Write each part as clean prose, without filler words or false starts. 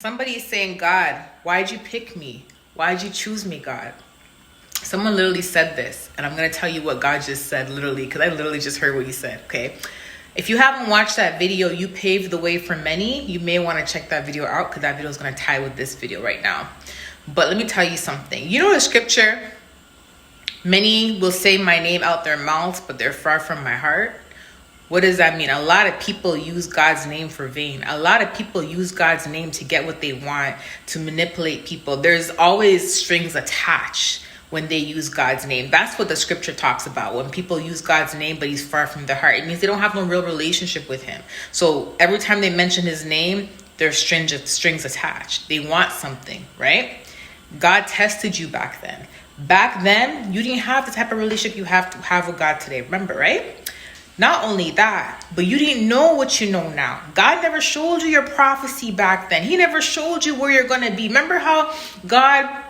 Somebody is saying, God, why'd you pick me? Why'd you choose me, God? Someone literally said this, and I'm going to tell you what God just said, literally, because I literally just heard what he said, okay? If you haven't watched that video, You Paved the Way for Many, you may want to check that video out, because that video is going to tie with this video right now. But let me tell you something. You know the scripture, many will say my name out their mouths, but they're far from my heart. What does that mean? A lot of people use God's name for vain. A lot of people use God's name to get what they want, to manipulate people. There's always strings attached when they use God's name. That's what the scripture talks about. When people use God's name, but he's far from their heart, it means they don't have no real relationship with him. So every time they mention his name, there's strings attached. They want something, right? God tested you back then. Back then, you didn't have the type of relationship you have to have with God today. Remember, right? Not only that, but you didn't know what you know now. God never showed you your prophecy back then. He never showed you where you're going to be. Remember how God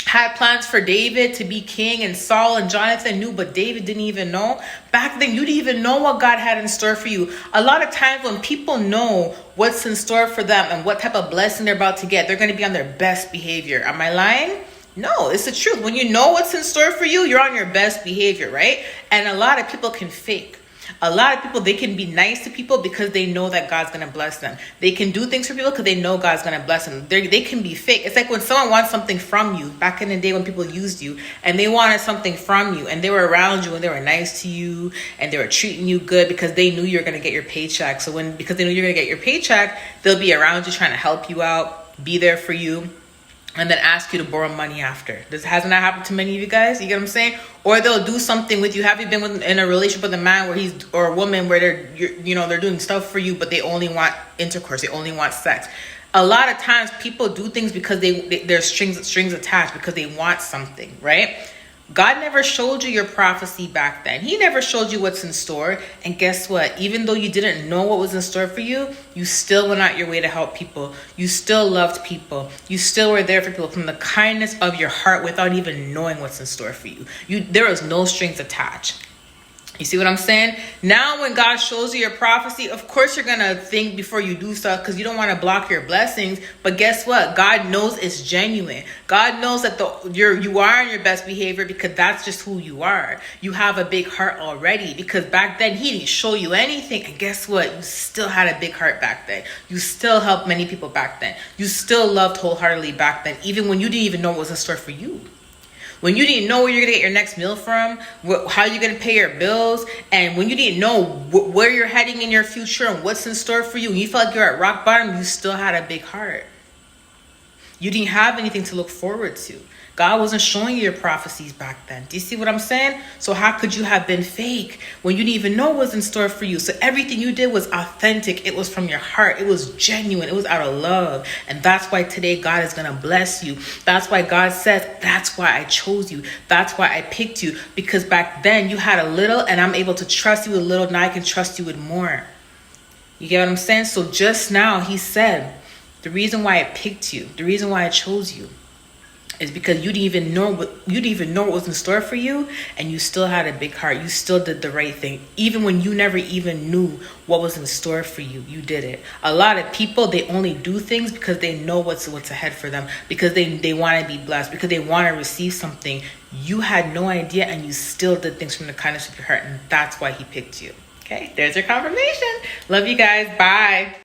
had plans for David to be king, and Saul and Jonathan knew, but David didn't even know? Back then, you didn't even know what God had in store for you. A lot of times when people know what's in store for them and what type of blessing they're about to get, they're going to be on their best behavior. Am I lying? No, it's the truth. When you know what's in store for you, you're on your best behavior, right? And a lot of people can fake. A lot of people, they can be nice to people because they know that God's going to bless them. They can do things for people because they know God's going to bless them. They can be fake. It's like when someone wants something from you, back in the day when people used you, and they wanted something from you, and they were around you, and they were nice to you, and they were treating you good because they knew you were going to get your paycheck. So because they knew you're going to get your paycheck, they'll be around you trying to help you out, be there for you, and then ask you to borrow money after. Hasn't that happened to many of you guys? You get what I'm saying? Or they'll do something with you. Have you been in a relationship with a man or a woman where they're doing stuff for you, but they only want intercourse, they only want sex? A lot of times people do things because there's strings attached, because they want something, right? God never showed you your prophecy back then. He never showed you what's in store. And guess what? Even though you didn't know what was in store for you, you still went out your way to help people. You still loved people. You still were there for people from the kindness of your heart without even knowing what's in store for you. There was no strings attached. You see what I'm saying? Now when God shows you your prophecy, of course you're going to think before you do stuff, because you don't want to block your blessings. But guess what? God knows it's genuine. God knows that you are in your best behavior, because that's just who you are. You have a big heart already, because back then he didn't show you anything. And guess what? You still had a big heart back then. You still helped many people back then. You still loved wholeheartedly back then, even when you didn't even know what was in store for you. When you didn't know where you're going to get your next meal from, how you're going to pay your bills, and when you didn't know where you're heading in your future and what's in store for you, and you felt like you're at rock bottom, you still had a big heart. You didn't have anything to look forward to. God wasn't showing you your prophecies back then. Do you see what I'm saying? So how could you have been fake when you didn't even know what was in store for you? So everything you did was authentic. It was from your heart. It was genuine. It was out of love. And that's why today God is going to bless you. That's why God says, that's why I chose you. That's why I picked you. Because back then you had a little, and I'm able to trust you with little. Now I can trust you with more. You get what I'm saying? So just now he said, the reason why I picked you, the reason why I chose you, is because you didn't even know what was in store for you, and you still had a big heart. You still did the right thing. Even when you never even knew what was in store for you, you did it. A lot of people, they only do things because they know what's ahead for them, because they want to be blessed, because they want to receive something. You had no idea, and you still did things from the kindness of your heart, and that's why he picked you. Okay, there's your confirmation. Love you guys. Bye.